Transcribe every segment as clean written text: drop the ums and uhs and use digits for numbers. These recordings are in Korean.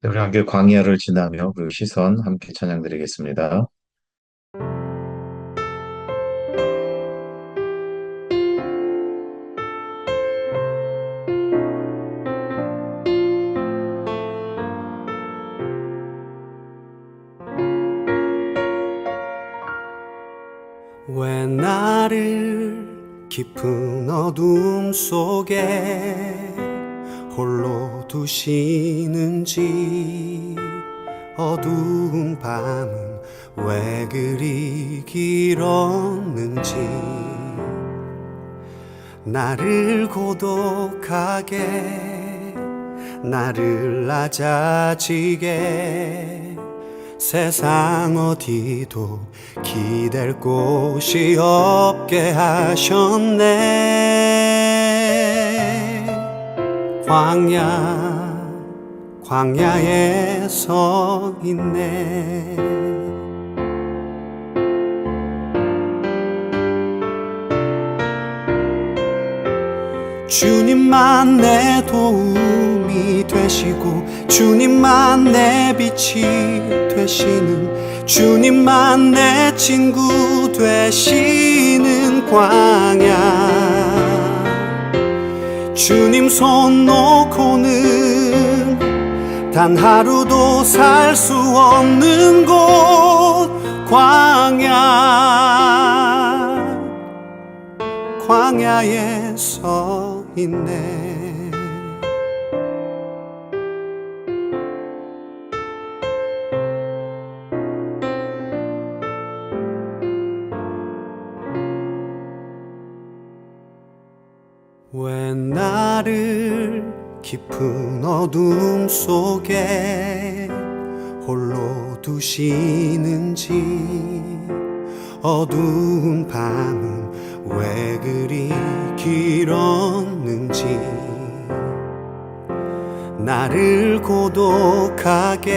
네, 우리 함께 광야를 지나며 그 시선 함께 찬양 드리겠습니다. 왜 나를 깊은 어둠 속에 홀로 두시는지, 어두운 밤은 왜 그리 길었는지, 나를 고독하게, 나를 낮아지게, 세상 어디도 기댈 곳이 없게 하셨네. 광야에 서 있네. 주님만 내 도움이 되시고, 주님만 내 빛이 되시는, 주님만 내 친구 되시는 광야. 주님 손 놓고는 단 하루도 살 수 없는 곳, 광야에 서 있네. 왜 나를 깊은 어둠 속에 홀로 두시는지, 어두운 밤은 왜 그리 길었는지, 나를 고독하게,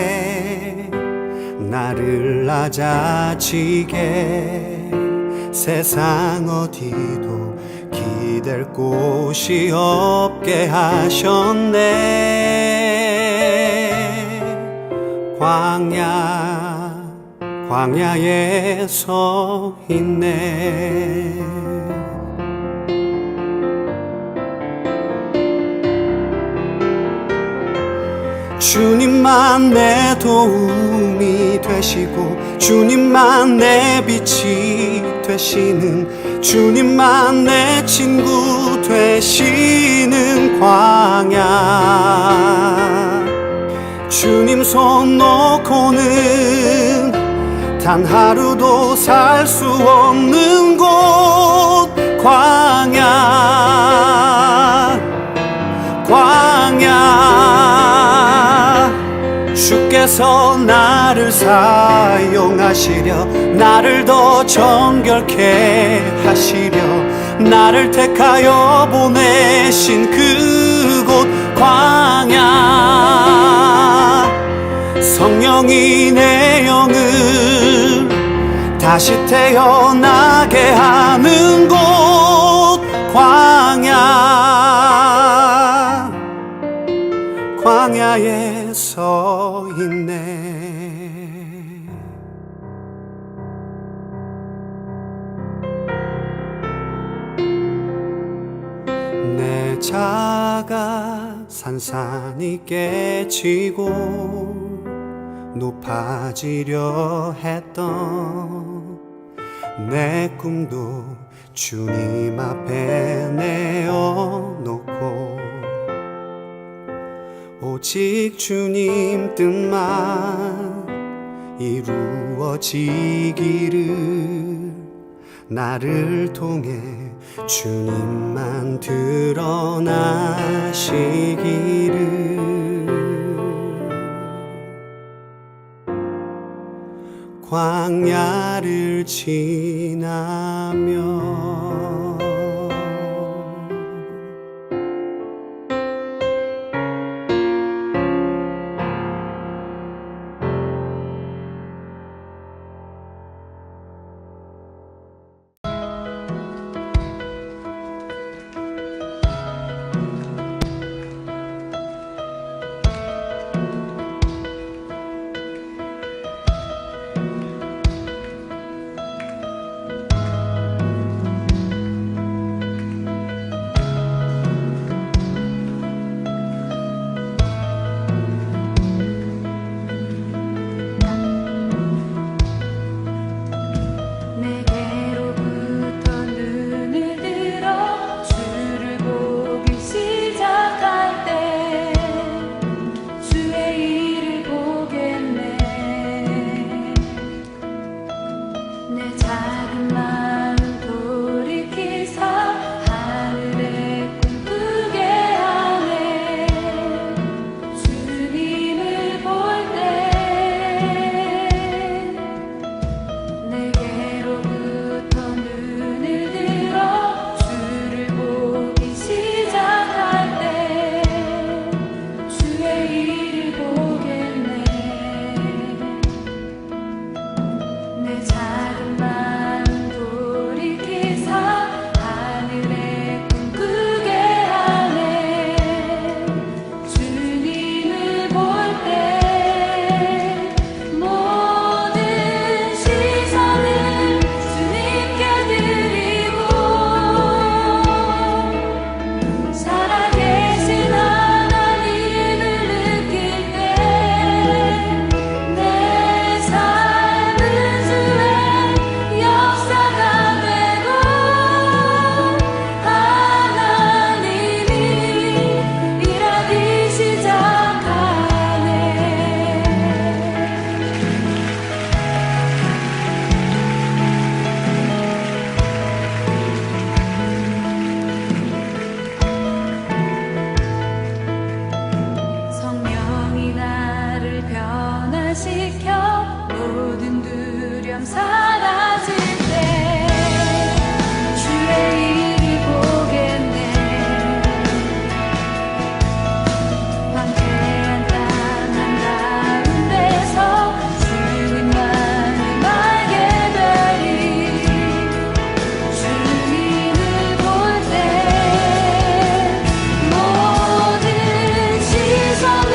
나를 낮아지게, 세상 어디도 기댈 곳이 없게 하셨네. 광야에 서 있네. 주님만 내 도움이 되시고, 주님만 내 빛이 되시는, 주님만 내 친구 되시는 광야. 주님 손 놓고는 단 하루도 살 수 없는 곳, 광야. 주께서 나를 사용하시려, 나를 더 정결케 하시려, 나를 택하여 보내신 그곳, 광야. 성령이 내 영을 다시 태어나게 하는 곳, 광야에 서 있네. 내 자가 산산이 깨지고 높아지려 했던 내 꿈도 주님 앞에 내어놓고, 오직 주님 뜻만 이루어지기를, 나를 통해 주님만 드러나시기를. 광야를 지나며 두려움 사라질 때 주의 일을 보겠네. 황폐한 땅 한가운데서 주님만을 알게 되리. 주님을 볼 때 모든 시선을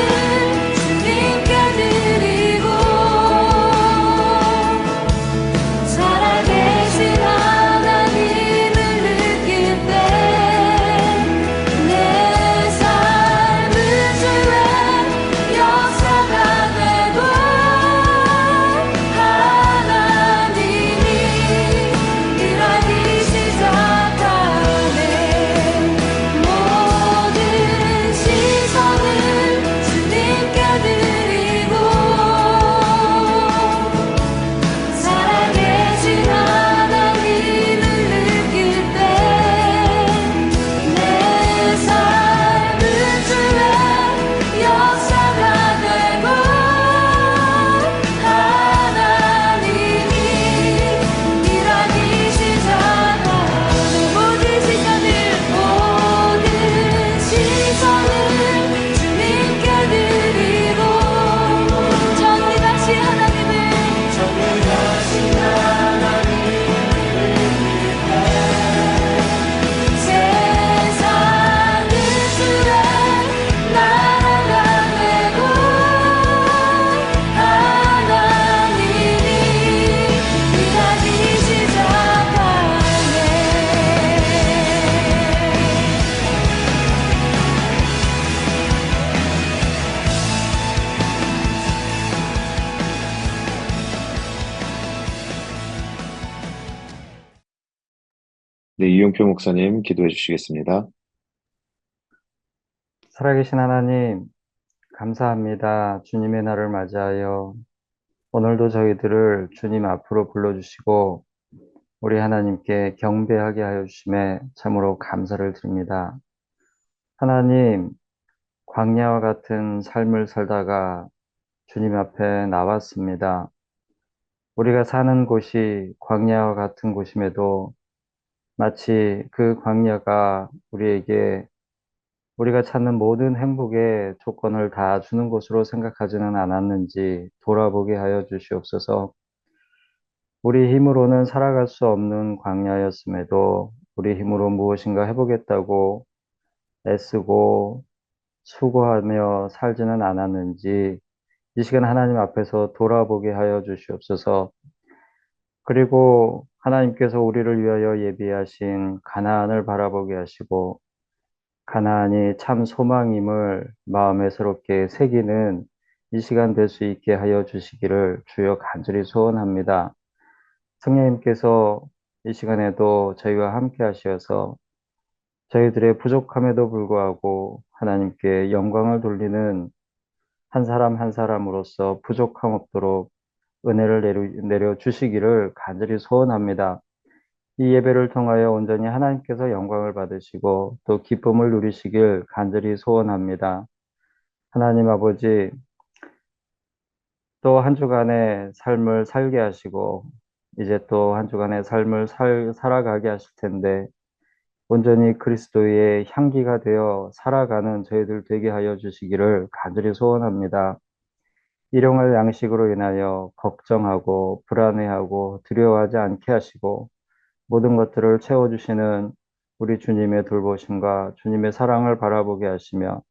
주님께 드리고 살아계신 하나님을 느낄 때 내 삶은 주의 역사가 되고 하나님이 일하기 시작하네. 모든 시선을 주님께 드리고 살아계신 하나님을 느낄 때 내 삶은 주의 역사가 되고 하나님이 일하기 시작하네. 모든 시선을 주님께 드리고 정의하신 하나님을 세상은 주의 나라가 되고 하나님이 일하기 시작하네. 네, 이용표 목사님 기도해 주시겠습니다. 살아계신 하나님, 감사합니다. 주님의 날을 맞이하여 오늘도 저희들을 주님 앞으로 불러주시고 우리 하나님께 경배하게 하여 주심에 참으로 감사를 드립니다. 하나님, 광야와 같은 삶을 살다가 주님 앞에 나왔습니다. 우리가 사는 곳이 광야와 같은 곳임에도 마치 그 광야가 우리에게 우리가 찾는 모든 행복의 조건을 다 주는 것으로 생각하지는 않았는지 돌아보게 하여 주시옵소서. 우리 힘으로는 살아갈 수 없는 광야였음에도 우리 힘으로 무엇인가 해보겠다고 애쓰고 수고하며 살지는 않았는지 이 시간 하나님 앞에서 돌아보게 하여 주시옵소서. 그리고 하나님께서 우리를 위하여 예비하신 가나안을 바라보게 하시고 가나안이 참 소망임을 마음에 새롭게 새기는 이 시간 될 수 있게 하여 주시기를 주여 간절히 소원합니다. 성령님께서 이 시간에도 저희와 함께 하셔서 저희들의 부족함에도 불구하고 하나님께 영광을 돌리는 한 사람 한 사람으로서 부족함 없도록 은혜를 내려 주시기를 간절히 소원합니다. 이 예배를 통하여 온전히 하나님께서 영광을 받으시고 또 기쁨을 누리시길 간절히 소원합니다. 하나님 아버지, 또 한 주간의 삶을 살게 하시고 이제 또 한 주간의 삶을 살아가게 하실 텐데 온전히 그리스도의 향기가 되어 살아가는 저희들 되게 하여 주시기를 간절히 소원합니다. 일용할 양식으로 인하여 걱정하고 불안해하고 두려워하지 않게 하시고 모든 것들을 채워주시는 우리 주님의 돌보심과 주님의 사랑을 바라보게 하시며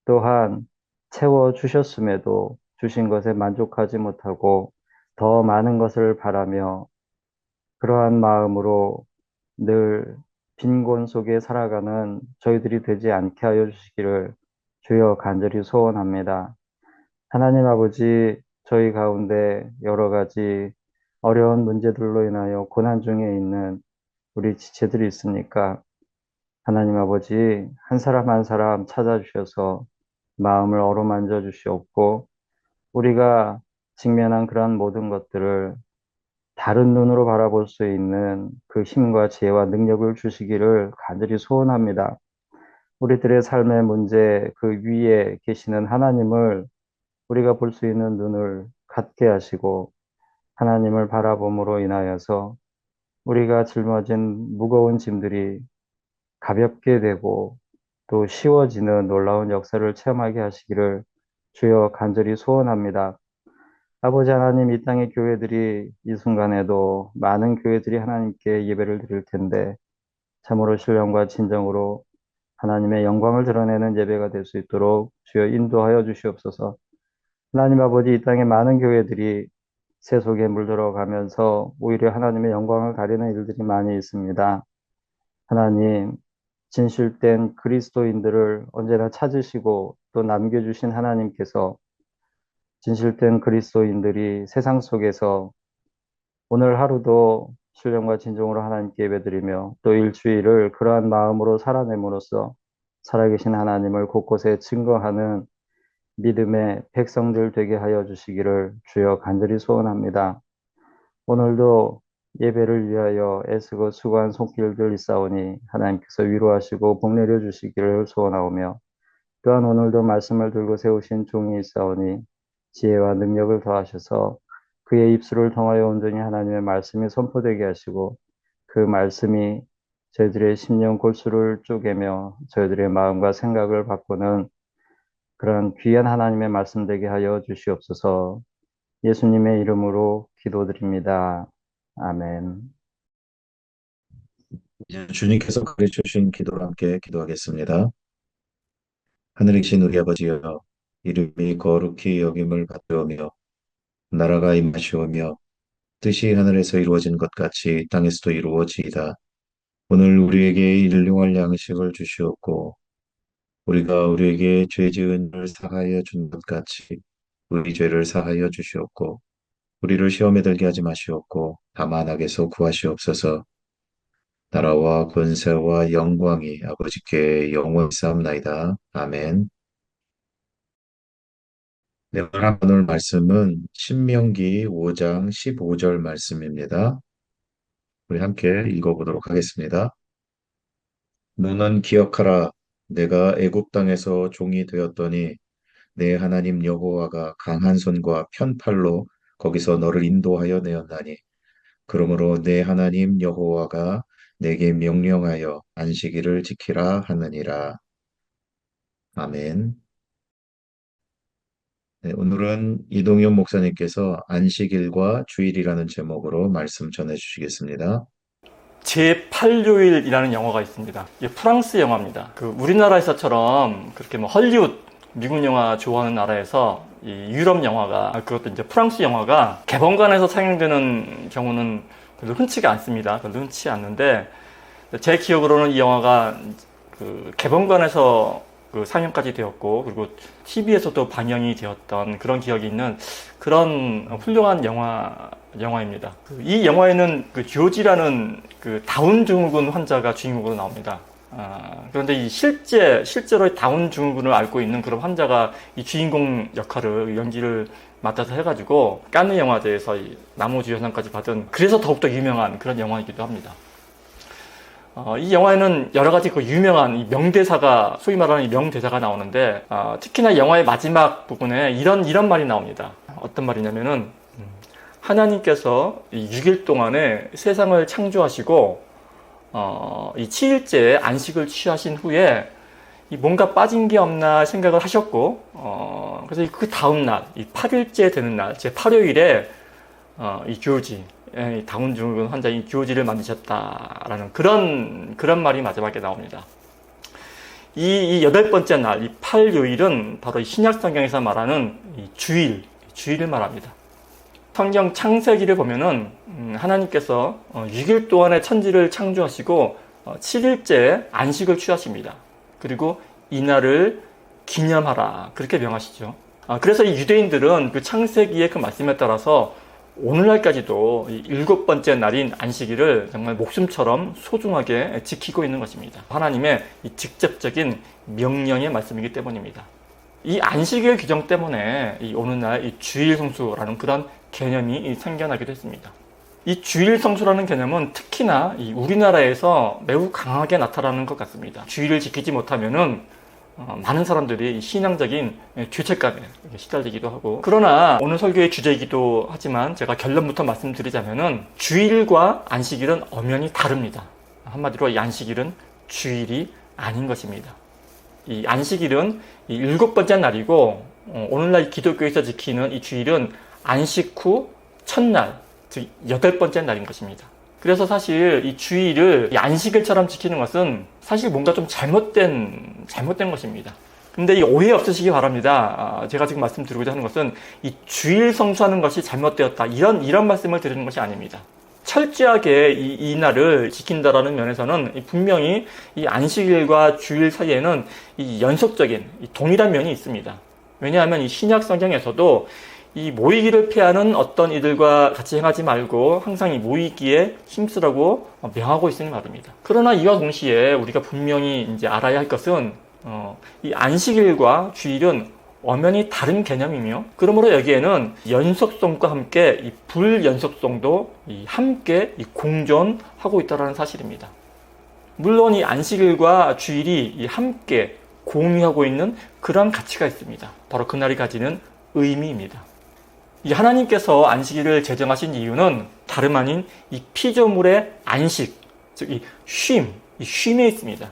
또한 채워주셨음에도 주신 것에 만족하지 못하고 더 많은 것을 바라며 그러한 마음으로 늘 빈곤 속에 살아가는 저희들이 되지 않게 하여 주시기를 주여 간절히 소원합니다. 하나님 아버지, 저희 가운데 여러 가지 어려운 문제들로 인하여 고난 중에 있는 우리 지체들이 있으니까 하나님 아버지 한 사람 한 사람 찾아주셔서 마음을 어루만져 주시옵고 우리가 직면한 그러한 모든 것들을 다른 눈으로 바라볼 수 있는 그 힘과 지혜와 능력을 주시기를 간절히 소원합니다. 우리들의 삶의 문제 그 위에 계시는 하나님을 우리가 볼 수 있는 눈을 갖게 하시고 하나님을 바라봄으로 인하여서 우리가 짊어진 무거운 짐들이 가볍게 되고 또 쉬워지는 놀라운 역사를 체험하게 하시기를 주여 간절히 소원합니다. 아버지 하나님, 이 땅의 교회들이 이 순간에도 많은 교회들이 하나님께 예배를 드릴 텐데 참으로 신령과 진정으로 하나님의 영광을 드러내는 예배가 될 수 있도록 주여 인도하여 주시옵소서. 하나님 아버지, 이 땅의 많은 교회들이 새 속에 물들어가면서 오히려 하나님의 영광을 가리는 일들이 많이 있습니다. 하나님, 진실된 그리스도인들을 언제나 찾으시고 또 남겨주신 하나님께서 진실된 그리스도인들이 세상 속에서 오늘 하루도 신령과 진정으로 하나님께 예배드리며 또 일주일을 그러한 마음으로 살아냄으로써 살아계신 하나님을 곳곳에 증거하는 믿음의 백성들 되게 하여 주시기를 주여 간절히 소원합니다. 오늘도 예배를 위하여 애쓰고 수고한 손길들 있사오니 하나님께서 위로하시고 복 내려 주시기를 소원하오며 또한 오늘도 말씀을 들고 세우신 종이 있사오니 지혜와 능력을 더하셔서 그의 입술을 통하여 온전히 하나님의 말씀이 선포되게 하시고 그 말씀이 저희들의 심령 골수를 쪼개며 저희들의 마음과 생각을 바꾸는 그런 귀한 하나님의 말씀 되게 하여 주시옵소서. 예수님의 이름으로 기도드립니다. 아멘. 이제 주님께서 가르쳐 주신 기도를 함께 기도하겠습니다. 하늘에 계신 우리 아버지여, 이름이 거룩히 여김을 받으며 나라가 임하시오며 뜻이 하늘에서 이루어진 것 같이 땅에서도 이루어지이다. 오늘 우리에게 일용할 양식을 주시옵고 우리가 우리에게 죄 지은 일을 사하여 준 것 같이 우리 죄를 사하여 주시옵고 우리를 시험에 들게 하지 마시옵고 다만 악에서 구하시옵소서. 나라와 권세와 영광이 아버지께 영원히 쌓옵나이다. 아멘. 네, 오늘 말씀은 신명기 5장 15절 말씀입니다. 우리 함께 읽어보도록 하겠습니다. 너는 기억하라. 내가 애굽 땅에서 종이 되었더니 내 하나님 여호와가 강한 손과 편팔로 거기서 너를 인도하여 내었나니 그러므로 내 하나님 여호와가 내게 명령하여 안식일을 지키라 하느니라. 아멘. 네, 오늘은 이동현 목사님께서 안식일과 주일이라는 제목으로 말씀 전해 주시겠습니다. 제8요일이라는 영화가 있습니다. 이게 프랑스 영화입니다. 우리나라에서처럼 그렇게 헐리우드, 미국 영화 좋아하는 나라에서 이 유럽 영화가, 그것도 이제 프랑스 영화가 개봉관에서 상영되는 경우는 별로 흔치가 않습니다. 별로 흔치 않는데, 제 기억으로는 이 영화가 개봉관에서 상영까지 되었고, 그리고 TV에서도 방영이 되었던 그런 기억이 있는 그런 훌륭한 영화입니다. 이 영화에는 조지라는 다운 증후군 환자가 주인공으로 나옵니다. 그런데 실제로 다운 증후군을 앓고 있는 그런 환자가 이 주인공 역할을 연기를 맡아서 해가지고 칸느 영화제에서 이 남우주연상까지 받은, 그래서 더욱더 유명한 그런 영화이기도 합니다. 이 영화에는 여러 가지 유명한 이 명대사가, 소위 말하는 이 명대사가 나오는데, 특히나 영화의 마지막 부분에 이런 말이 나옵니다. 어떤 말이냐면은, 하나님께서 이 6일 동안에 세상을 창조하시고, 이 7일째에 안식을 취하신 후에, 뭔가 빠진 게 없나 생각을 하셨고, 그래서 그 다음 날, 이 8일째 되는 날, 제 8요일에, 이 조지, 다운 증후군 환자인 조지를 만드셨다라는 그런 말이 마지막에 나옵니다. 이 8번째 날, 이 8요일은 바로 이 신약 성경에서 말하는 이 주일을 말합니다. 성경 창세기를 보면은 하나님께서 6일 동안의 천지를 창조하시고 7일째 안식을 취하십니다. 그리고 이날을 기념하라, 그렇게 명하시죠. 그래서 이 유대인들은 그 창세기의 그 말씀에 따라서 오늘날까지도 이 7번째 날인 안식일을 정말 목숨처럼 소중하게 지키고 있는 것입니다. 하나님의 이 직접적인 명령의 말씀이기 때문입니다. 이 안식일 규정 때문에 이 오늘날 이 주일 성수라는 그런 개념이 생겨나기도 했습니다. 이 주일 성수라는 개념은 특히나 이 우리나라에서 매우 강하게 나타나는 것 같습니다. 주일을 지키지 못하면은 많은 사람들이 신앙적인 죄책감에 시달리기도 하고, 그러나 오늘 설교의 주제이기도 하지만 제가 결론부터 말씀드리자면은 주일과 안식일은 엄연히 다릅니다. 한마디로 이 안식일은 주일이 아닌 것입니다. 이 안식일은 이 7번째 날이고, 오늘날 기독교에서 지키는 이 주일은 안식 후 첫날, 즉 8번째 날인 것입니다. 그래서 사실 이 주일을 이 안식일처럼 지키는 것은 사실 뭔가 좀 잘못된 것입니다. 근데 이 오해 없으시기 바랍니다. 제가 지금 말씀드리고자 하는 것은 이 주일 성수하는 것이 잘못되었다, 이런 말씀을 드리는 것이 아닙니다. 철저하게 이 날을 지킨다라는 면에서는 분명히 이 안식일과 주일 사이에는 이 연속적인 이 동일한 면이 있습니다. 왜냐하면 이 신약 성경에서도 이 모이기를 피하는 어떤 이들과 같이 행하지 말고 항상 이 모이기에 힘쓰라고 명하고 있으니 말입니다. 그러나 이와 동시에 우리가 분명히 이제 알아야 할 것은 이 안식일과 주일은 엄연히 다른 개념이며, 그러므로 여기에는 연속성과 함께 이 불연속성도 함께 공존하고 있다는 사실입니다. 물론 이 안식일과 주일이 함께 공유하고 있는 그런 가치가 있습니다. 바로 그날이 가지는 의미입니다. 이 하나님께서 안식일을 제정하신 이유는 다름 아닌 이 피조물의 안식, 즉 이 쉼에 있습니다.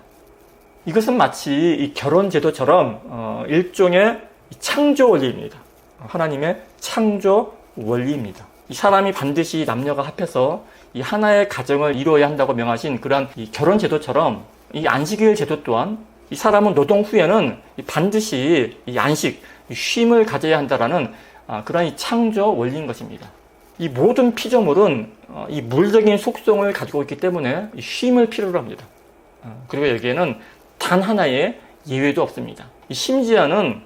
이것은 마치 이 결혼 제도처럼 일종의 창조 원리입니다. 하나님의 창조 원리입니다. 이 사람이 반드시 남녀가 합해서 이 하나의 가정을 이루어야 한다고 명하신 그러한 이 결혼 제도처럼 이 안식일 제도 또한 이 사람은 노동 후에는 반드시 이 안식, 쉼을 가져야 한다라는 그런 이 창조 원리인 것입니다. 이 모든 피조물은 이 물적인 속성을 가지고 있기 때문에 쉼을 필요로 합니다. 그리고 여기에는 단 하나의 예외도 없습니다. 심지어는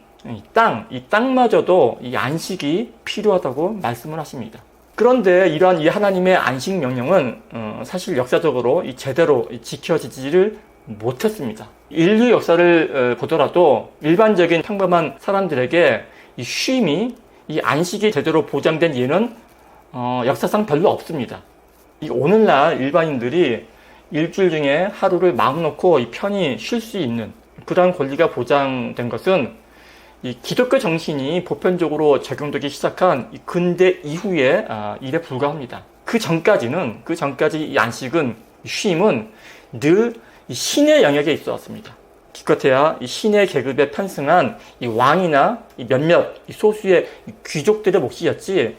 이 땅마저도 이 안식이 필요하다고 말씀을 하십니다. 그런데 이러한 이 하나님의 안식 명령은 사실 역사적으로 제대로 지켜지지를 못했습니다. 인류 역사를 보더라도 일반적인 평범한 사람들에게 이 쉼이, 이 안식이 제대로 보장된 예는 역사상 별로 없습니다. 이 오늘날 일반인들이 일주일 중에 하루를 마음 놓고 편히 쉴 수 있는 그러한 권리가 보장된 것은 이 기독교 정신이 보편적으로 적용되기 시작한 이 근대 이후의 일에 불과합니다. 그 전까지 이 안식은, 쉼은 늘 이 신의 영역에 있었습니다. 기껏해야 이 신의 계급에 편승한 이 왕이나 이 몇몇 이 소수의 이 귀족들의 몫이었지,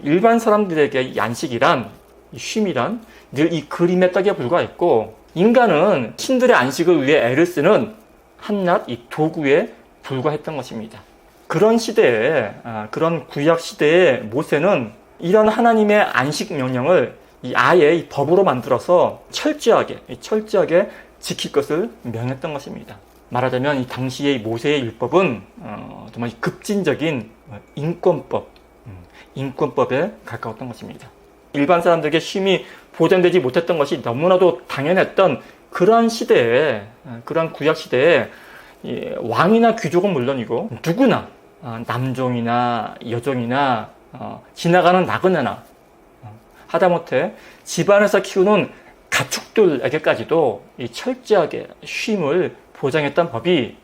일반 사람들에게 이 안식이란, 이 쉼이란 늘 이 그림의 떡에 불과했고, 인간은 신들의 안식을 위해 애를 쓰는 한낱 이 도구에 불과했던 것입니다. 그런 시대에, 그런 구약 시대에 모세는 이런 하나님의 안식 명령을 아예 이 법으로 만들어서 철저하게 지킬 것을 명했던 것입니다. 말하자면 이 당시의 모세의 율법은 정말 급진적인 인권법에 가까웠던 것입니다. 일반 사람들에게 쉼이 보장되지 못했던 것이 너무나도 당연했던 그러한 시대에, 그러한 구약 시대에 왕이나 귀족은 물론이고 누구나, 남종이나 여종이나 지나가는 나그네나, 하다못해 집안에서 키우는 가축들에게까지도 이 철저하게 쉼을 보장했던 법이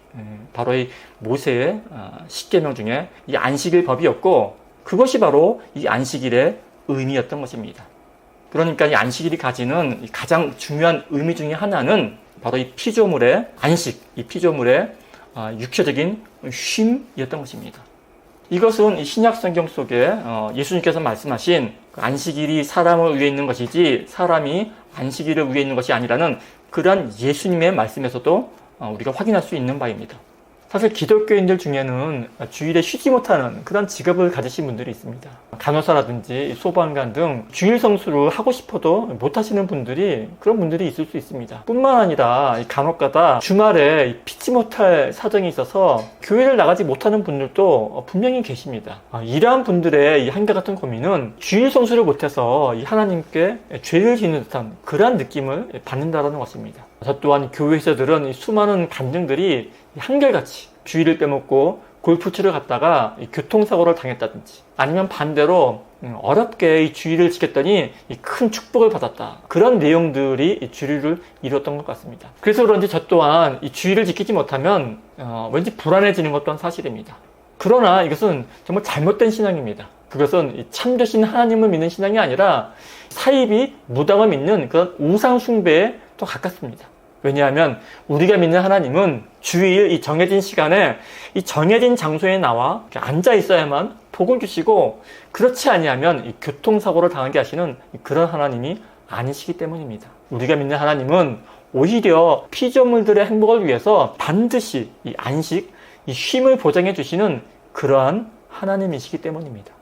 바로 이 모세의 십계명 중에 이 안식일 법이었고, 그것이 바로 이 안식일의 의미였던 것입니다. 그러니까 이 안식일이 가지는 가장 중요한 의미 중에 하나는 바로 이 피조물의 안식, 이 피조물의 육체적인 쉼이었던 것입니다. 이것은 이 신약 성경 속에 예수님께서 말씀하신 안식일이 사람을 위해 있는 것이지 사람이 안식일을 위해 있는 것이 아니라는 그러한 예수님의 말씀에서도 우리가 확인할 수 있는 바입니다. 사실 기독교인들 중에는 주일에 쉬지 못하는 그런 직업을 가지신 분들이 있습니다. 간호사라든지 소방관 등 주일 성수를 하고 싶어도 못하시는 분들이, 그런 분들이 있을 수 있습니다. 뿐만 아니라 간혹가다 주말에 피치 못할 사정이 있어서 교회를 나가지 못하는 분들도 분명히 계십니다. 이러한 분들의 이 한결 같은 고민은 주일 성수를 못해서 이 하나님께 죄를 짓는 듯한 그러한 느낌을 받는다는 것입니다. 저 또한 교회에서 들은 수많은 간증들이 한결같이 주일을 빼먹고 골프 치러 갔다가 이 교통사고를 당했다든지 아니면 반대로 어렵게 이 주의를 지켰더니 이 큰 축복을 받았다. 그런 내용들이 이 주의를 이루었던 것 같습니다. 그래서 그런지 저 또한 이 주의를 지키지 못하면 왠지 불안해지는 것 또한 사실입니다. 그러나 이것은 정말 잘못된 신앙입니다. 그것은 이 참되신 하나님을 믿는 신앙이 아니라 사이비 무당을 믿는 그런 우상 숭배에 또 가깝습니다. 왜냐하면 우리가 믿는 하나님은 주일 이 정해진 시간에 이 정해진 장소에 나와 앉아 있어야만 복을 주시고, 그렇지 아니하면 이 교통사고를 당하게 하시는 그런 하나님이 아니시기 때문입니다. 우리가 믿는 하나님은 오히려 피조물들의 행복을 위해서 반드시 이 안식, 이 쉼을 보장해 주시는 그러한 하나님이시기 때문입니다.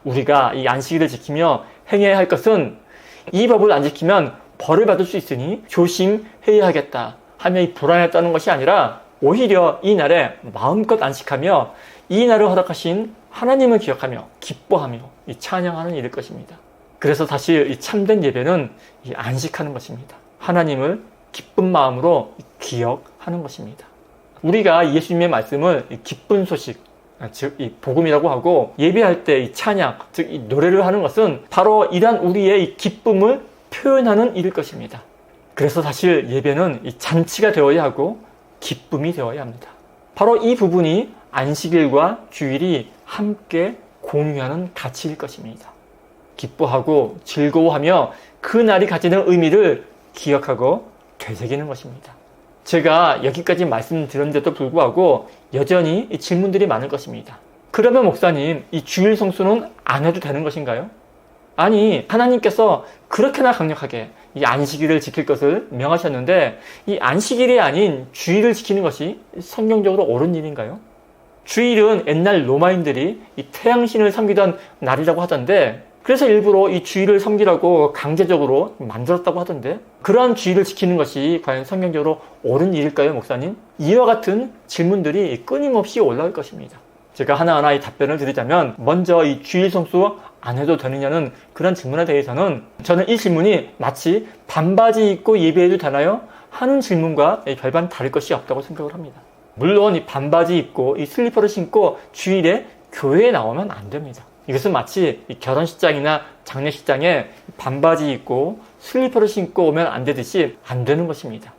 우리가 이 안식일을 지키며 행해야 할 것은 이 법을 안 지키면 벌을 받을 수 있으니 조심해야겠다 하며 이 불안했다는 것이 아니라 오히려 이 날에 마음껏 안식하며 이 날을 허락하신 하나님을 기억하며 기뻐하며 이 찬양하는 일일 것입니다. 그래서 사실 이 참된 예배는 이 안식하는 것입니다. 하나님을 기쁜 마음으로 기억하는 것입니다. 우리가 예수님의 말씀을 이 기쁜 소식, 즉 이 복음이라고 하고, 예배할 때 이 찬양, 즉 이 노래를 하는 것은 바로 이러한 우리의 이 기쁨을 표현하는 일일 것입니다. 그래서 사실 예배는 이 잔치가 되어야 하고 기쁨이 되어야 합니다. 바로 이 부분이 안식일과 주일이 함께 공유하는 가치일 것입니다. 기뻐하고 즐거워하며 그 날이 가지는 의미를 기억하고 되새기는 것입니다. 제가 여기까지 말씀드렸는데도 불구하고 여전히 이 질문들이 많을 것입니다. 그러면 목사님, 이 주일 성수는 안 해도 되는 것인가요? 아니, 하나님께서 그렇게나 강력하게 이 안식일을 지킬 것을 명하셨는데 이 안식일이 아닌 주일을 지키는 것이 성경적으로 옳은 일인가요? 주일은 옛날 로마인들이 이 태양신을 섬기던 날이라고 하던데, 그래서 일부러 이 주일을 섬기라고 강제적으로 만들었다고 하던데, 그러한 주일을 지키는 것이 과연 성경적으로 옳은 일일까요, 목사님? 이와 같은 질문들이 끊임없이 올라올 것입니다. 제가 하나하나 이 답변을 드리자면, 먼저 이 주일 성수 안 해도 되느냐는 그런 질문에 대해서는 저는 이 질문이 마치 반바지 입고 예배해도 되나요? 하는 질문과 별반 다를 것이 없다고 생각을 합니다. 물론 이 반바지 입고 이 슬리퍼를 신고 주일에 교회에 나오면 안 됩니다. 이것은 마치 결혼식장이나 장례식장에 반바지 입고 슬리퍼를 신고 오면 안 되듯이 안 되는 것입니다.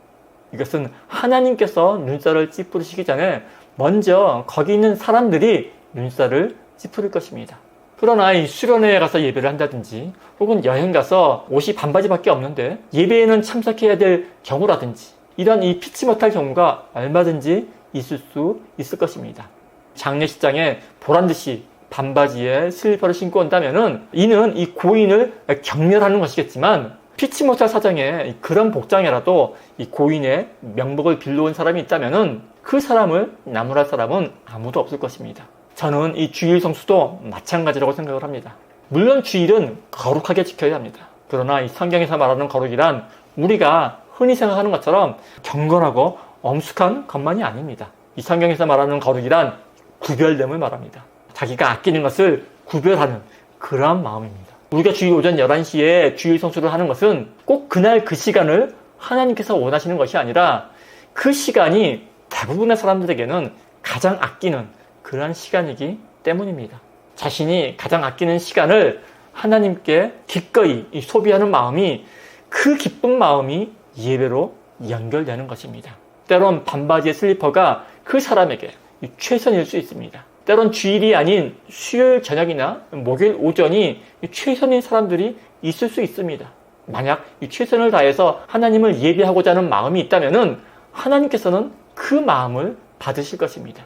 이것은 하나님께서 눈살을 찌푸리시기 전에 먼저 거기 있는 사람들이 눈살을 찌푸릴 것입니다. 그러나 이 수련회에 가서 예배를 한다든지 혹은 여행 가서 옷이 반바지밖에 없는데 예배에는 참석해야 될 경우라든지, 이런 이 피치 못할 경우가 얼마든지 있을 수 있을 것입니다. 장례식장에 보란듯이 반바지에 슬리퍼를 신고 온다면은 이는 이 고인을 경멸하는 것이겠지만, 피치 못할 사정에 그런 복장이라도 이 고인의 명복을 빌려온 사람이 있다면은 그 사람을 나무랄 사람은 아무도 없을 것입니다. 저는 이 주일 성수도 마찬가지라고 생각을 합니다. 물론 주일은 거룩하게 지켜야 합니다. 그러나 이 성경에서 말하는 거룩이란 우리가 흔히 생각하는 것처럼 경건하고 엄숙한 것만이 아닙니다. 이 성경에서 말하는 거룩이란 구별됨을 말합니다. 자기가 아끼는 것을 구별하는 그러한 마음입니다. 우리가 주일 오전 11시에 주일 성수를 하는 것은 꼭 그날 그 시간을 하나님께서 원하시는 것이 아니라 그 시간이 대부분의 사람들에게는 가장 아끼는 그러한 시간이기 때문입니다. 자신이 가장 아끼는 시간을 하나님께 기꺼이 소비하는 마음이, 그 기쁜 마음이 예배로 연결되는 것입니다. 때론 반바지의 슬리퍼가 그 사람에게 최선일 수 있습니다. 때론 주일이 아닌 수요일 저녁이나 목요일 오전이 최선인 사람들이 있을 수 있습니다. 만약 최선을 다해서 하나님을 예배하고자 하는 마음이 있다면은 하나님께서는 그 마음을 받으실 것입니다.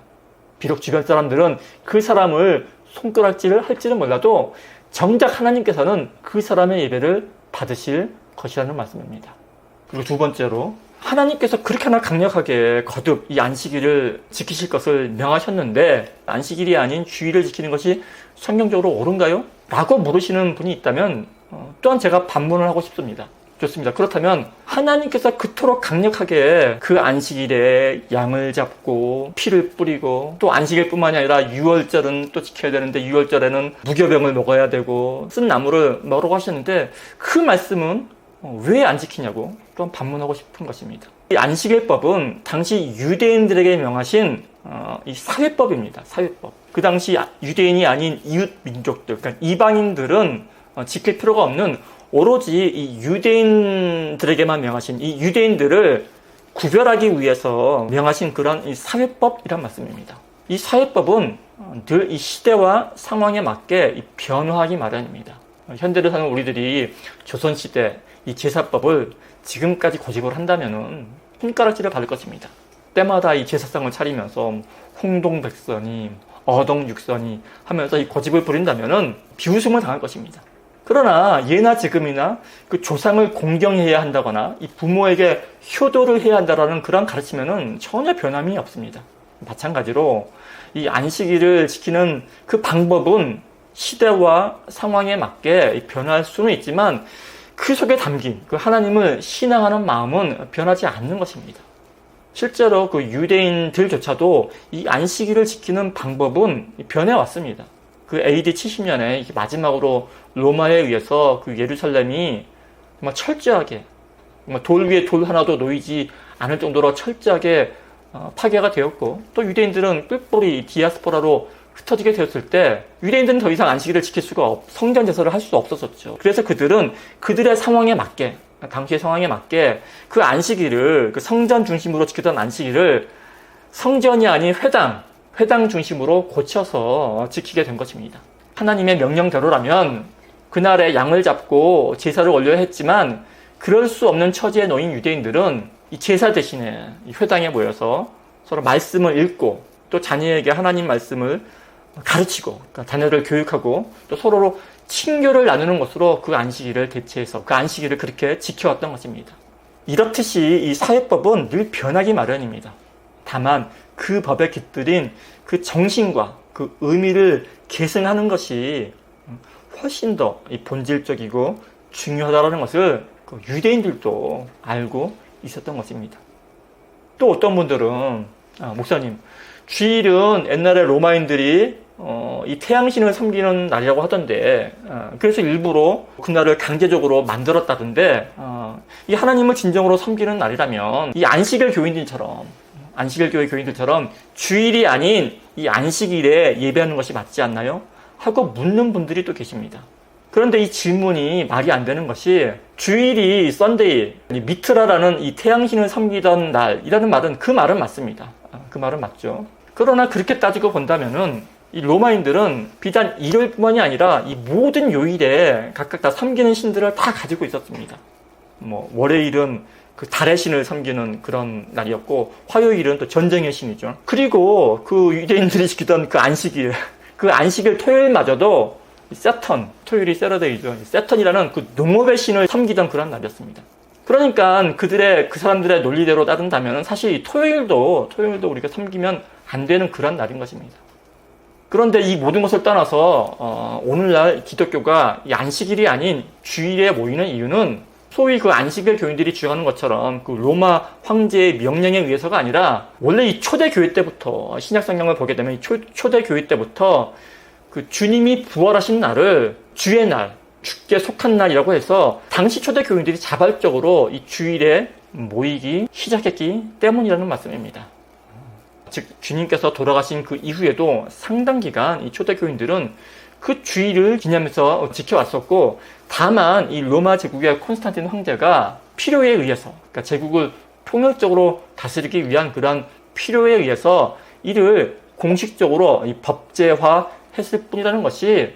비록 주변 사람들은 그 사람을 손가락질을 할지는 몰라도 정작 하나님께서는 그 사람의 예배를 받으실 것이라는 말씀입니다. 그리고 두 번째로, 하나님께서 그렇게나 강력하게 거듭 이 안식일을 지키실 것을 명하셨는데 안식일이 아닌 주일을 지키는 것이 성경적으로 옳은가요? 라고 물으시는 분이 있다면 또한 제가 반문을 하고 싶습니다. 좋습니다. 그렇다면 하나님께서 그토록 강력하게 그 안식일에 양을 잡고 피를 뿌리고, 또 안식일뿐만이 아니라 유월절은 또 지켜야 되는데 유월절에는 무교병을 먹어야 되고 쓴 나무를 먹으라고 하셨는데 그 말씀은 왜 안 지키냐고 또한 반문하고 싶은 것입니다. 이 안식일법은 당시 유대인들에게 명하신 이 사회법입니다. 사회법. 그 당시 유대인이 아닌 이웃 민족들, 그러니까 이방인들은 지킬 필요가 없는 오로지 이 유대인들에게만 명하신 이 유대인들을 구별하기 위해서 명하신 그런 이 사회법이란 말씀입니다. 이 사회법은 늘 이 시대와 상황에 맞게 변화하기 마련입니다. 현대를 사는 우리들이 조선시대 이 제사법을 지금까지 고집을 한다면은 손가락질을 받을 것입니다. 때마다 이 제사상을 차리면서 홍동백선이, 어동육선이 하면서 이 고집을 부린다면은 비웃음을 당할 것입니다. 그러나 예나 지금이나 그 조상을 공경해야 한다거나 이 부모에게 효도를 해야 한다라는 그런 가르침에는 전혀 변함이 없습니다. 마찬가지로 이 안식일을 지키는 그 방법은 시대와 상황에 맞게 변할 수는 있지만 그 속에 담긴 그 하나님을 신앙하는 마음은 변하지 않는 것입니다. 실제로 그 유대인들조차도 이 안식일을 지키는 방법은 변해왔습니다. 그 AD 70년에 마지막으로 로마에 의해서 그 예루살렘이 정말 철저하게, 정말 돌 위에 돌 하나도 놓이지 않을 정도로 철저하게 파괴가 되었고, 또 유대인들은 뿔뿔이 디아스포라로 흩어지게 되었을 때 유대인들은 더 이상 안식일을 지킬 수가 성전 제사를 할 수 없었었죠. 그래서 그들은 그들의 상황에 맞게, 당시의 상황에 맞게 그 안식일을, 그 성전 중심으로 지키던 안식일을 성전이 아닌 회당 중심으로 고쳐서 지키게 된 것입니다. 하나님의 명령대로라면 그날에 양을 잡고 제사를 올려야 했지만 그럴 수 없는 처지에 놓인 유대인들은 이 제사 대신에 이 회당에 모여서 서로 말씀을 읽고 또 자녀에게 하나님 말씀을 가르치고, 그러니까 자녀를 교육하고 또 서로로 친교를 나누는 것으로 그 안식일을 대체해서 그 안식일을 그렇게 지켜왔던 것입니다. 이렇듯이 이 사회법은 늘 변하기 마련입니다. 다만 그 법에 깃들인 그 정신과 그 의미를 계승하는 것이 훨씬 더 본질적이고 중요하다는 것을 그 유대인들도 알고 있었던 것입니다. 또 어떤 분들은 목사님, 주일은 옛날에 로마인들이 이 태양신을 섬기는 날이라고 하던데 그래서 일부러 그날을 강제적으로 만들었다던데 이 하나님을 진정으로 섬기는 날이라면 이 안식일 교회 교인들처럼 주일이 아닌 이 안식일에 예배하는 것이 맞지 않나요? 하고 묻는 분들이 또 계십니다. 그런데 이 질문이 말이 안 되는 것이 주일이 썬데이, 미트라라는 이 태양신을 섬기던 날이라는 말은 그 말은 맞습니다. 그 말은 맞죠. 그러나 그렇게 따지고 본다면은 이 로마인들은 비단 일요일뿐만이 아니라 이 모든 요일에 각각 다 섬기는 신들을 다 가지고 있었습니다. 월요일은 그 달의 신을 섬기는 그런 날이었고, 화요일은 또 전쟁의 신이죠. 그리고 그 유대인들이 지키던 그 안식일 토요일마저도 세턴, 토요일이 세러데이죠. 세턴이라는 그 농업의 신을 섬기던 그런 날이었습니다. 그러니까 그 사람들의 논리대로 따른다면 사실 토요일도 우리가 섬기면 안 되는 그런 날인 것입니다. 그런데 이 모든 것을 떠나서 오늘날 기독교가 이 안식일이 아닌 주일에 모이는 이유는 소위 그 안식일 교인들이 주장하는 것처럼 그 로마 황제의 명령에 의해서가 아니라 원래 이 초대 교회 때부터 신약 성경을 보게 되면 이 초대 교회 때부터 그 주님이 부활하신 날을 주의 날, 주께 속한 날이라고 해서 당시 초대 교인들이 자발적으로 이 주일에 모이기 시작했기 때문이라는 말씀입니다. 즉 주님께서 돌아가신 그 이후에도 상당 기간 이 초대 교인들은 그 주일을 기념해서 지켜왔었고, 다만 이 로마 제국의 콘스탄틴 황제가 필요에 의해서, 그러니까 제국을 통일적으로 다스리기 위한 그런 필요에 의해서 이를 공식적으로 이 법제화했을 뿐이라는 것이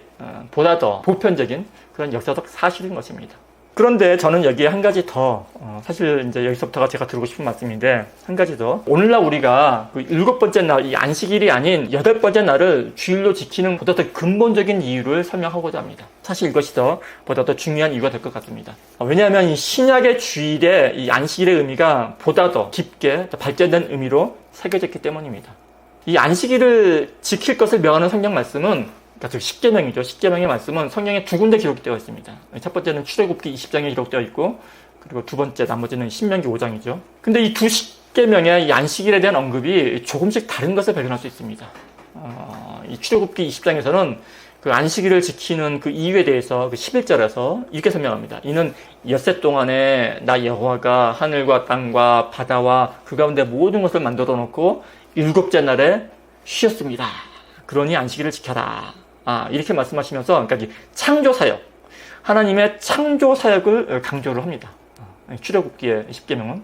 보다 더 보편적인 그런 역사적 사실인 것입니다. 그런데 저는 여기에 한 가지 더, 사실 이제 여기서부터가 제가 드리고 싶은 말씀인데, 한 가지 더. 오늘날 우리가 그 7번째 날, 이 안식일이 아닌 8번째 날을 주일로 지키는 보다 더 근본적인 이유를 설명하고자 합니다. 사실 이것이 보다 더 중요한 이유가 될 것 같습니다. 왜냐하면 이 신약의 주일에 이 안식일의 의미가 보다 더 깊게, 더 발전된 의미로 새겨졌기 때문입니다. 이 안식일을 지킬 것을 명하는 성경 말씀은 즉 십계명이죠. 십계명의 말씀은 성경에 두 군데 기록되어 있습니다. 첫 번째는 출애굽기 20장에 기록되어 있고, 그리고 두 번째 나머지는 신명기 5장이죠. 근데 이 두 십계명의 이 안식일에 대한 언급이 조금씩 다른 것을 발견할 수 있습니다. 이 출애굽기 20장에서는 그 안식일을 지키는 그 이유에 대해서 그 11절에서 이렇게 설명합니다. 이는 엿새 동안에 나 여호와가 하늘과 땅과 바다와 그 가운데 모든 것을 만들어 놓고 일곱째 날에 쉬었습니다. 그러니 안식일을 지켜라. 이렇게 말씀하시면서, 그러니까 이 창조 사역, 하나님의 창조 사역을 강조를 합니다. 출애굽기의 십계명은.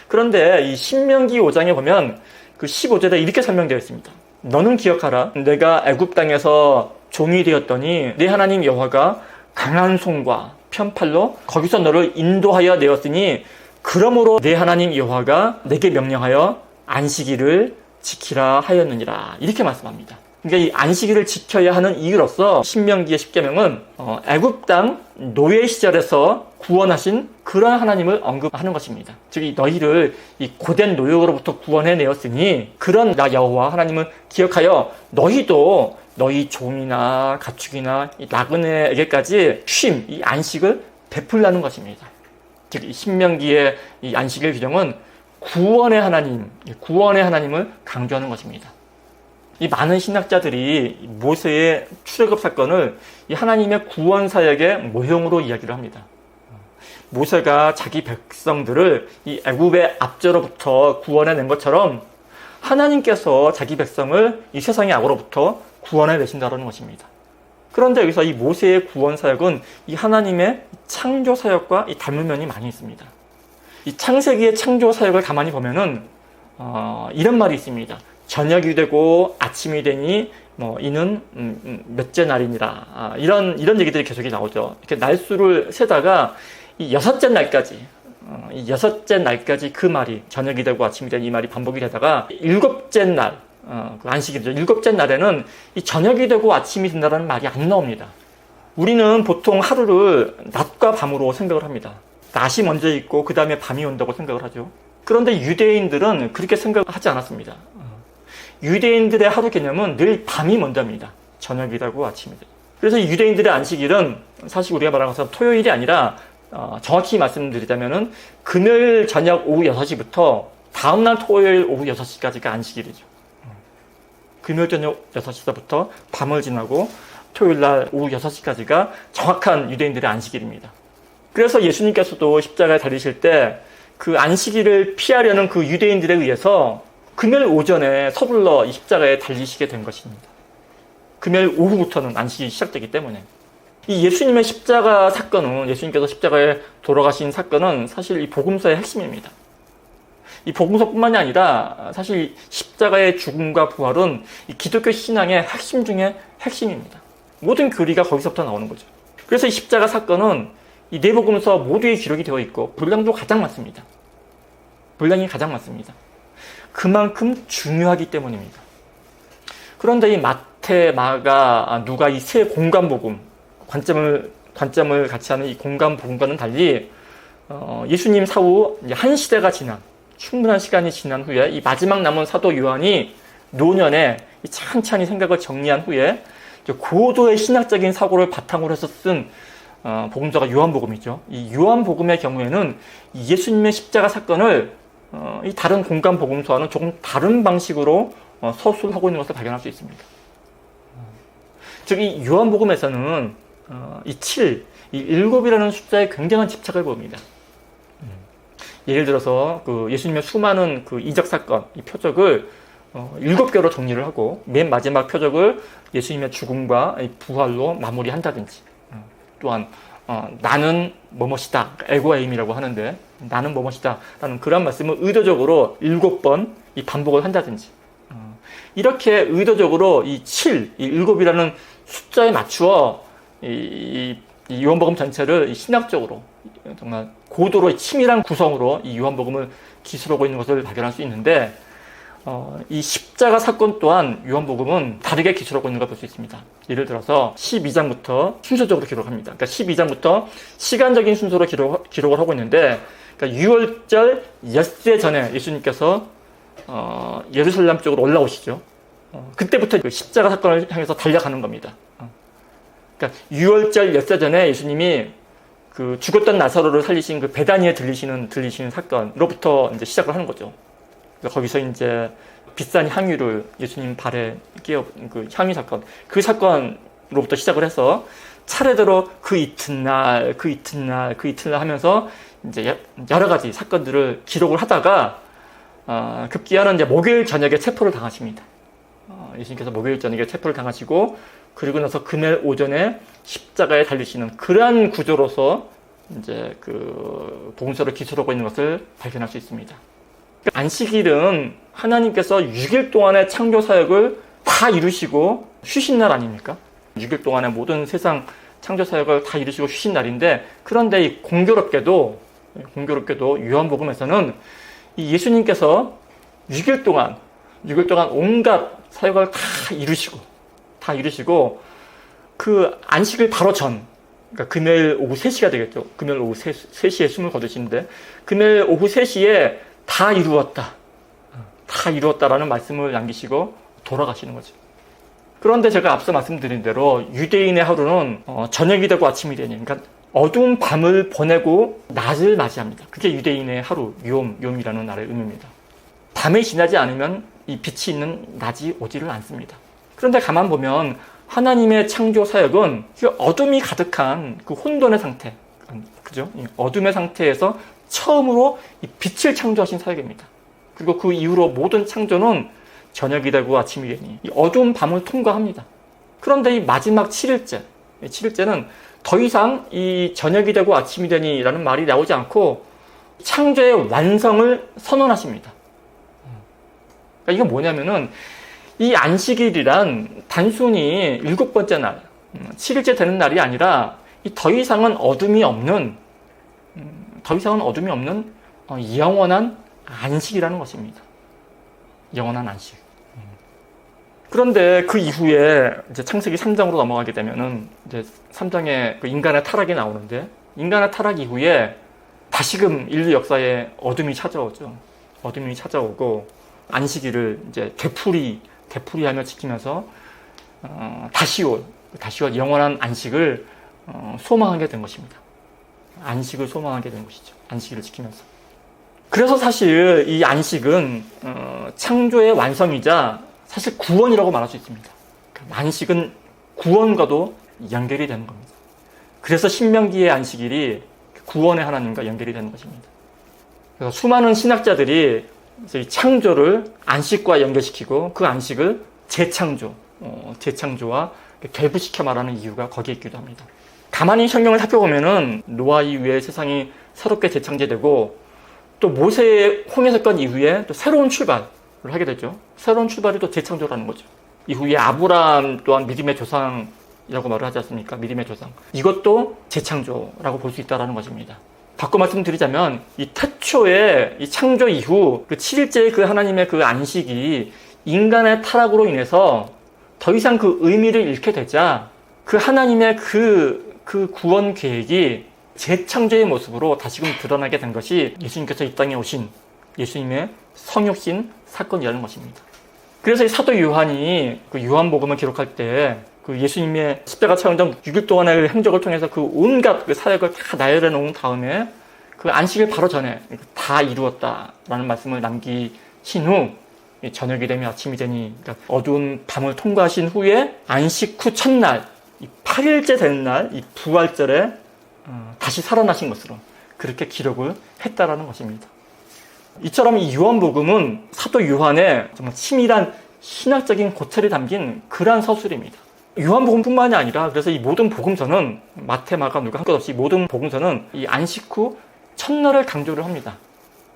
그런데 이 신명기 5장에 보면 그 15절에 이렇게 설명되어 있습니다. 너는 기억하라. 내가 애굽 땅에서 종이 되었더니 내 하나님 여호와가 강한 손과 편팔로 거기서 너를 인도하여 내었으니 그러므로 내 하나님 여호와가 내게 명령하여 안식일을 지키라 하였느니라. 이렇게 말씀합니다. 그러니까 이 안식일을 지켜야 하는 이유로서 신명기의 십계명은 애굽 땅 노예 시절에서 구원하신 그러한 하나님을 언급하는 것입니다. 즉 너희를 이 고된 노역으로부터 구원해 내었으니 그런 나 여호와 하나님을 기억하여 너희도 너희 종이나 가축이나 이 나그네에게까지 쉼, 이 안식을 베풀라는 것입니다. 즉 이 신명기의 이 안식일 규정은 구원의 하나님을 강조하는 것입니다. 이 많은 신학자들이 모세의 출애굽 사건을 이 하나님의 구원 사역의 모형으로 이야기를 합니다. 모세가 자기 백성들을 이 애굽의 압제로부터 구원해낸 것처럼 하나님께서 자기 백성을 이 세상의 악으로부터 구원해내신다는 것입니다. 그런데 여기서 이 모세의 구원 사역은 이 하나님의 창조 사역과 이 닮은 면이 많이 있습니다. 이 창세기의 창조 사역을 가만히 보면은 이런 말이 있습니다. 저녁이 되고 아침이 되니 이는 몇째 날이니라. 이런 얘기들이 계속 나오죠. 이렇게 날수를 세다가 이 여섯째 날까지 그 말이 저녁이 되고 아침이 되니 이 말이 반복이 되다가 일곱째 날 그 안식일이죠. 일곱째 날에는 이 저녁이 되고 아침이 된다는 말이 안 나옵니다. 우리는 보통 하루를 낮과 밤으로 생각을 합니다. 낮이 먼저 있고 그 다음에 밤이 온다고 생각을 하죠. 그런데 유대인들은 그렇게 생각하지 않았습니다. 유대인들의 하루 개념은 늘 밤이 먼저입니다. 저녁이 되고 아침이 되고. 그래서 유대인들의 안식일은 사실 우리가 말하는 것처럼 토요일이 아니라 정확히 말씀드리자면은 금요일 저녁 오후 6시부터 다음날 토요일 오후 6시까지가 안식일이죠. 금요일 저녁 6시부터 밤을 지나고 토요일날 오후 6시까지가 정확한 유대인들의 안식일입니다. 그래서 예수님께서도 십자가에 달리실 때 그 안식일을 피하려는 그 유대인들에 의해서 금요일 오전에 서둘러 이 십자가에 달리시게 된 것입니다. 금요일 오후부터는 안식이 시작되기 때문에. 이 예수님의 십자가 사건은, 예수님께서 십자가에 돌아가신 사건은 사실 이 복음서의 핵심입니다. 이 복음서뿐만이 아니라 사실 십자가의 죽음과 부활은 이 기독교 신앙의 핵심 중에 핵심입니다. 모든 교리가 거기서부터 나오는 거죠. 그래서 이 십자가 사건은 이 네 복음서 모두에 기록이 되어 있고 분량도 가장 많습니다. 분량이 가장 많습니다. 그만큼 중요하기 때문입니다. 그런데 이 마태, 마가, 누가 이 세 공간복음, 관점을 같이 하는 이 공간복음과는 달리 예수님 사후 한 시대가 지난, 충분한 시간이 지난 후에 이 마지막 남은 사도 요한이 노년에 찬찬히 생각을 정리한 후에 고도의 신학적인 사고를 바탕으로 해서 쓴 복음서가 요한복음이죠. 이 요한복음의 경우에는 예수님의 십자가 사건을 이 다른 공간 복음서와는 조금 다른 방식으로 서술하고 있는 것을 발견할 수 있습니다. 즉, 이 요한복음에서는 이 7, 이 7이라는 숫자에 굉장한 집착을 보입니다. 예를 들어서 그 예수님의 수많은 그 이적 사건, 이 표적을 7개로 정리를 하고 맨 마지막 표적을 예수님의 죽음과 부활로 마무리한다든지, 또한 나는 뭐뭐시다, 에고에임이라고 하는데 나는 뭐뭐시다 라는 그런 말씀을 의도적으로 7번 이 반복을 한다든지, 이렇게 의도적으로 이 7, 이 7이라는 숫자에 맞추어 이 요한복음 전체를 신학적으로 정말 고도로 치밀한 구성으로 이 요한복음을 기술하고 있는 것을 발견할 수 있는데, 이 십자가 사건 또한 요한복음은 다르게 기술하고 있는 걸 볼 수 있습니다. 예를 들어서 12장부터 순서적으로 기록합니다. 그러니까 12장부터 시간적인 순서로 기록을 하고 있는데, 그러니까 6월절 엿새 전에 예수님께서 예루살렘 쪽으로 올라오시죠. 그때부터 그 십자가 사건을 향해서 달려가는 겁니다. 그러니까 6월절 엿새 전에 예수님이 그 죽었던 나사로를 살리신 그 베다니에 들리시는 사건으로부터 이제 시작을 하는 거죠. 그러니까 거기서 이제 비싼 향유를 예수님 발에 끼워 그 향유 사건, 그 사건으로부터 시작을 해서 차례대로 그 이튿날 하면서 이제 여러 가지 사건들을 기록을 하다가 급기야는 이제 목요일 저녁에 체포를 당하십니다. 예수님께서 목요일 저녁에 체포를 당하시고 그리고 나서 금요일 오전에 십자가에 달리시는 그러한 구조로서 이제 그 복음서를 기술하고 있는 것을 발견할 수 있습니다. 안식일은 하나님께서 6일 동안의 창조 사역을 다 이루시고 쉬신 날 아닙니까? 6일 동안의 모든 세상 창조 사역을 다 이루시고 쉬신 날인데, 그런데 이 공교롭게도 요한복음에서는 이 예수님께서 6일 동안 온갖 사역을 다 이루시고 그 안식일 바로 전, 그러니까 금요일 오후 3시가 되겠죠. 금요일 오후 3시에 숨을 거두시는데 금요일 오후 3시에 다 이루었다라는 말씀을 남기시고 돌아가시는 거죠. 그런데 제가 앞서 말씀드린 대로 유대인의 하루는 저녁이 되고 아침이 되니, 그러니까 어두운 밤을 보내고 낮을 맞이합니다. 그게 유대인의 하루, 요이라는 날의 의미입니다. 밤이 지나지 않으면 이 빛이 있는 낮이 오지를 않습니다. 그런데 가만 보면 하나님의 창조 사역은 어둠이 가득한 그 혼돈의 상태, 그죠? 어둠의 상태에서 처음으로 이 빛을 창조하신 사역입니다. 그리고 그 이후로 모든 창조는 저녁이 되고 아침이 되니 이 어두운 밤을 통과합니다. 그런데 이 마지막 7일째는 더 이상 이 저녁이 되고 아침이 되니라는 말이 나오지 않고 창조의 완성을 선언하십니다. 그러니까 이건 뭐냐면은 이 안식일이란 단순히 7번째 날, 7일째 되는 날이 아니라 더 이상은 어둠이 없는 영원한 안식이라는 것입니다. 영원한 안식. 그런데 그 이후에 이제 창세기 3장으로 넘어가게 되면은 이제 3장에 그 인간의 타락이 나오는데, 인간의 타락 이후에 다시금 인류 역사에 어둠이 찾아오죠. 어둠이 찾아오고 안식일을 이제 되풀이하며 지키면서 다시 올 영원한 안식을 소망하게 된 것입니다. 안식을 소망하게 된 것이죠. 안식일을 지키면서. 그래서 사실 이 안식은 창조의 완성이자 사실 구원이라고 말할 수 있습니다. 안식은 구원과도 연결이 되는 겁니다. 그래서 신명기의 안식일이 구원의 하나님과 연결이 되는 것입니다. 그래서 수많은 신학자들이 이 창조를 안식과 연결시키고 그 안식을 재창조와 결부시켜 말하는 이유가 거기에 있기도 합니다. 가만히 성경을 살펴보면은 노아 이후에 세상이 새롭게 재창조되고 또 모세의 홍해 사건 이후에 또 새로운 출발을 하게 되죠. 새로운 출발이 또 재창조라는 거죠. 이후에 아브라함 또한 믿음의 조상이라고 말을 하지 않습니까? 믿음의 조상. 이것도 재창조라고 볼 수 있다는 것입니다. 바꿔 말씀드리자면 이 태초의 이 창조 이후 그 7일째의 그 하나님의 그 안식이 인간의 타락으로 인해서 더 이상 그 의미를 잃게 되자 그 하나님의 그 구원 계획이 재창조의 모습으로 다시금 드러나게 된 것이 예수님께서 이 땅에 오신 예수님의 성육신 사건이라는 것입니다. 그래서 이 사도 요한이 그 요한복음을 기록할 때 그 예수님의 십자가 차원점 6일 동안의 행적을 통해서 그 온갖 그 사역을 다 나열해 놓은 다음에 그 안식일 바로 전에 다 이루었다라는 말씀을 남기신 후 저녁이 되면 아침이 되니, 그러니까 어두운 밤을 통과하신 후에 안식 후 첫날, 이 8일째 되는 날, 이 부활절에 다시 살아나신 것으로 그렇게 기록을 했다라는 것입니다. 이처럼 이 요한복음은 사도 요한의 정말 치밀한 신학적인 고찰이 담긴 그러한 서술입니다. 요한복음뿐만이 아니라 그래서 이 모든 복음서는 마태, 마가, 누가 한 것 없이 모든 복음서는 이 안식 후 첫날을 강조를 합니다.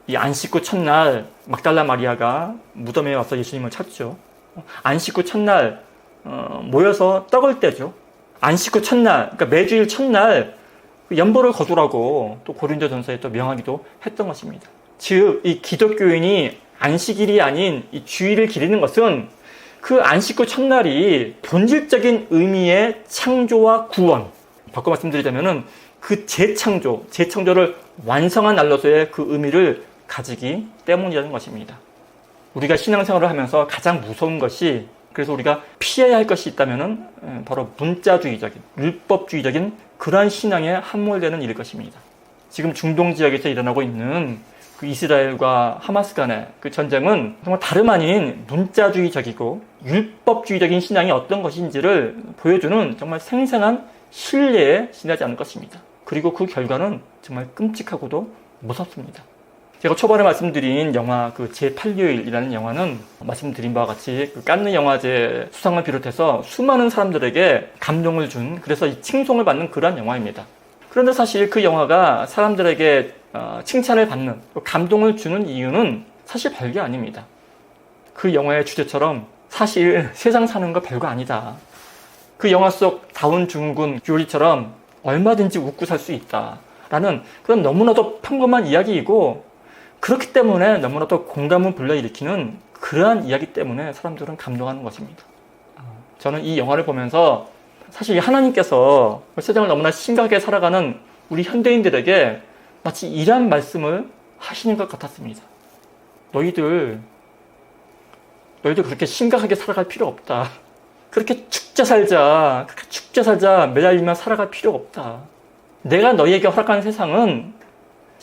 이 안식 후 첫날 막달라 마리아가 무덤에 와서 예수님을 찾죠. 안식 후 첫날 모여서 떡을 떼죠. 안식 후 첫날, 그러니까 매주일 첫날 연보를 거두라고 또 고린도전서에 또 명하기도 했던 것입니다. 즉, 이 기독교인이 안식일이 아닌 이 주일을 기리는 것은 그 안식 후 첫날이 본질적인 의미의 창조와 구원, 바꿔 말씀드리자면은 그 재창조를 완성한 날로서의 그 의미를 가지기 때문이라는 것입니다. 우리가 신앙생활을 하면서 가장 무서운 것이, 그래서 우리가 피해야 할 것이 있다면은 바로 문자주의적인, 율법주의적인 그러한 신앙에 함몰되는 일일 것입니다. 지금 중동 지역에서 일어나고 있는 그 이스라엘과 하마스 간의 그 전쟁은 정말 다름 아닌 문자주의적이고 율법주의적인 신앙이 어떤 것인지를 보여주는 정말 생생한 신뢰에 지나지 않을 것입니다. 그리고 그 결과는 정말 끔찍하고도 무섭습니다. 제가 초반에 말씀드린 영화 그 제8요일이라는 영화는 말씀드린 바와 같이 그 깐느 영화제 수상을 비롯해서 수많은 사람들에게 감동을 준, 그래서 이 칭송을 받는 그러한 영화입니다. 그런데 사실 그 영화가 사람들에게 칭찬을 받는, 감동을 주는 이유는 사실 별게 아닙니다. 그 영화의 주제처럼 사실 세상 사는 거 별거 아니다. 그 영화 속 다운 증후군 듀오리처럼 얼마든지 웃고 살 수 있다 라는 그런 너무나도 평범한 이야기이고, 그렇기 때문에 너무나도 공감을 불러일으키는 그러한 이야기 때문에 사람들은 감동하는 것입니다. 저는 이 영화를 보면서 사실 하나님께서 세상을 너무나 심각하게 살아가는 우리 현대인들에게 마치 이러한 말씀을 하시는 것 같았습니다. 너희들 그렇게 심각하게 살아갈 필요 없다. 그렇게 축제 살자 매달리며 살아갈 필요 없다. 내가 너희에게 허락한 세상은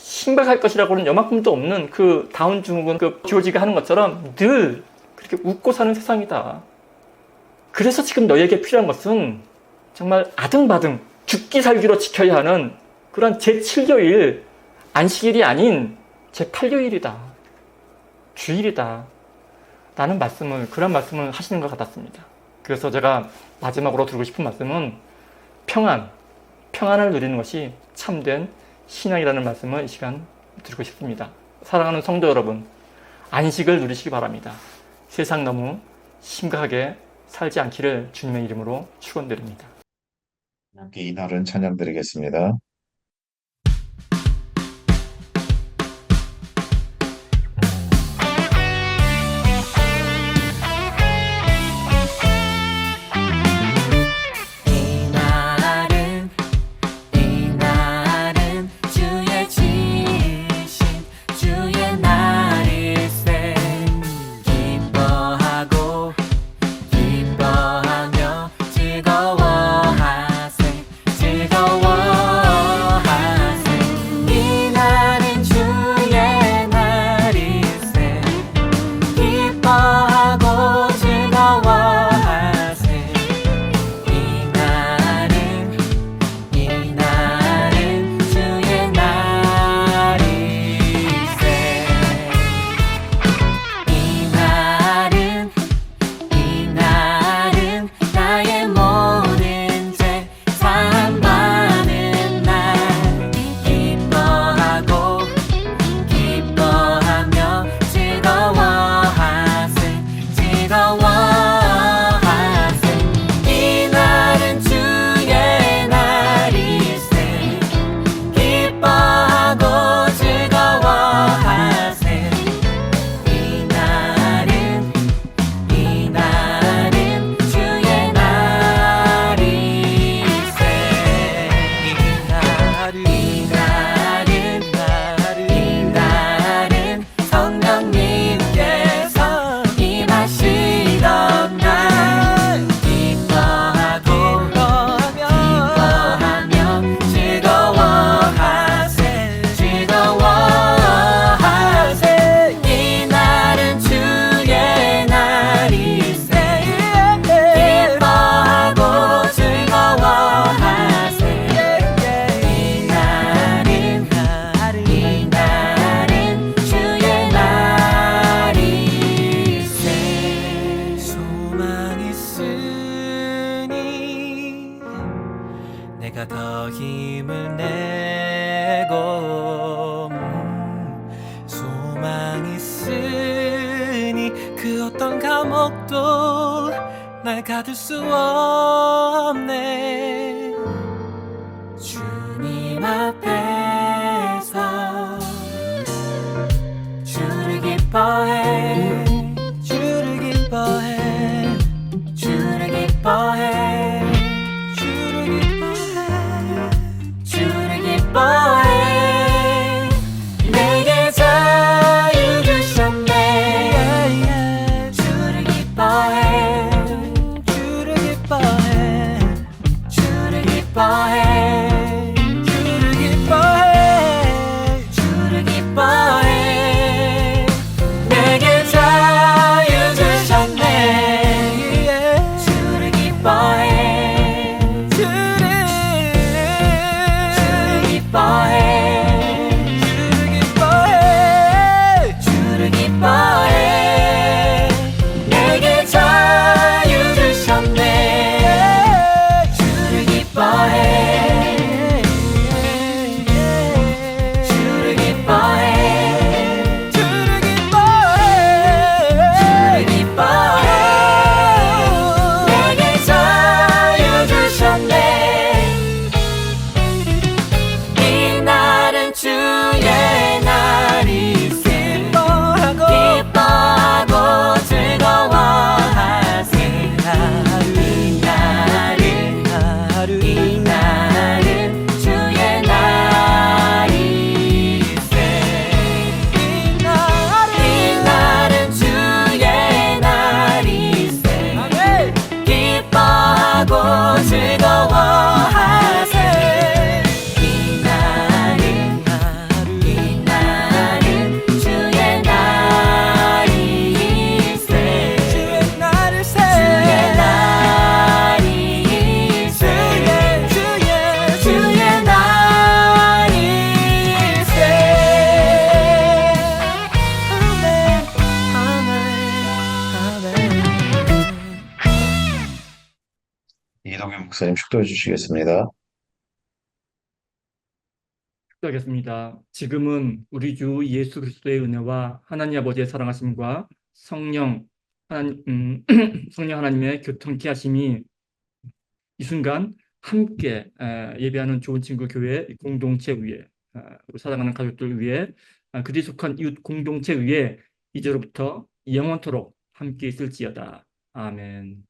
심각할 것이라고는 요만큼도 없는 그 다운 증후군 그 지오지가 하는 것처럼 늘 그렇게 웃고 사는 세상이다. 그래서 지금 너희에게 필요한 것은 정말 아등바등 죽기 살기로 지켜야 하는 그런 제7요일 안식일이 아닌 제8요일이다. 주일이다. 라는 그런 말씀을 하시는 것 같았습니다. 그래서 제가 마지막으로 드리고 싶은 말씀은 평안을 누리는 것이 참된 신앙이라는 말씀을 이 시간 드리고 싶습니다. 사랑하는 성도 여러분, 안식을 누리시기 바랍니다. 세상 너무 심각하게 살지 않기를 주님의 이름으로 축원드립니다. 함께 이날은 찬양 드리겠습니다. 이날은 주의 지신 주의 날일세. 기뻐하고 기뻐하며 즐거워하세. 이날은 주의 날일세. 기뻐하고 즐거워하세. 이날은 주의 날일세. 이날은 나의 모든 죄 사함받는 날. 기뻐하고 기뻐하며 즐거워하세. 이날은 주의 날일세. 기뻐하고 즐거워하세. 이날은 주의 날일세. 이날은 성령님께서 임하시던 날. 기뻐하며 즐거워하세. 이날은 주의 날일세. 기뻐하고 즐거워하세. 이날은 주의 날일세. 소망 있으니 내가 더 힘을 내고, 소망 있으니 그 어떤 감옥도 날 가둘 수 없네. 주님 앞에서 주를 기뻐해. 주를 기뻐해. 주를 기뻐해. 주를 기뻐해. 주를 기뻐해. 내게 자유 주셨네. 주를 기뻐해. 주를 기뻐해. 주를 기뻐해. 주를 기뻐해. 주를 기뻐해. 내게 자유 주셨네. 주를 기뻐해. 주를 기뻐해. 주를 기뻐해. 목사님 축도해 주시겠습니다. 기도하겠습니다. 지금은 우리 주 예수 그리스도의 은혜와 하나님 아버지의 사랑하심과 성령 하나님의 교통케 하심이 이 순간 함께 예배하는 좋은 친구 교회 공동체 위에 사랑하는 가족들 위에 그리 속한 이웃 공동체 위에 이제로부터 영원토록 함께 있을지어다. 아멘.